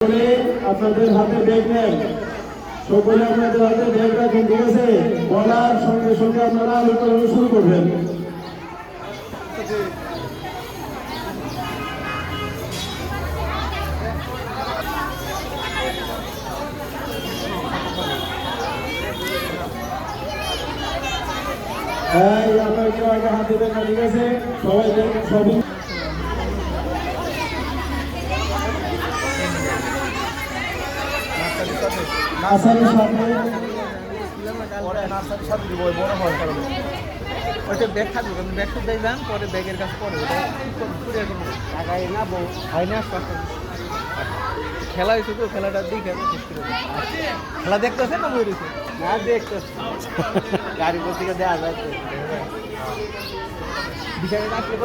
করে আপনাদের হাতে ব্যাগ নেন, সকলে আপনাদের হাতে ব্যাগ রাখেন, ঠিক আছে? বলার সঙ্গে সঙ্গে আপনারা আলোচনা শুরু করবেন। হ্যাঁ, আপনার কেউ আগে হাত দেবেন না, ঠিক আছে? সবাই সবই নার্সারির সাথে ওইটা ব্যাগ থাকবে, আমি ব্যাগ শুদ্ধ যান পরে ব্যাগের কাছে পরে টাকায় না বউ হয় না। খেলা হয়েছে তো, খেলাটা দেখে খেলা দেখতেছে না বই রয়েছে না দেখতেছে গাড়ি পত্রিকা দেওয়া যায় তো বিষয়টা আসলে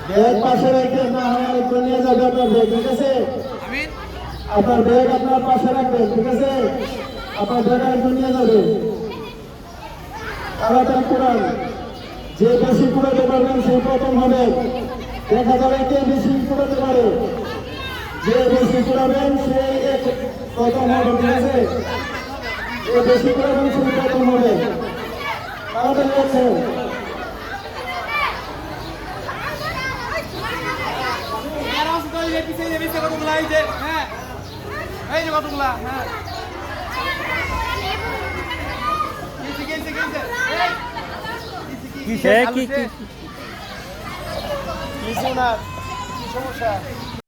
ব্যাগ পাশে রাখবেন, না হয় আরেকটু নিয়ে যাবে আপনার ব্যাগ, ঠিক আছে? আপনার ব্যাগ আপনার পাশে রাখবেন, ঠিক আছে? আপনার ব্যাগ আরেকটু নিয়ে যাবে। তাড়াতাড়ি কুড়ান, যে বেশি কুড়াতে পারবেন সেই প্রথম হবে। দেখা যাবে কে বেশি কুড়াতে পারে, যে বেশি কুড়াবেন সেই প্রথম হবে, ঠিক আছে? যে বেশি কুড়াবেন সেই প্রথম হবে। তাড়াতাড়ি আছে। কি সমস্যা?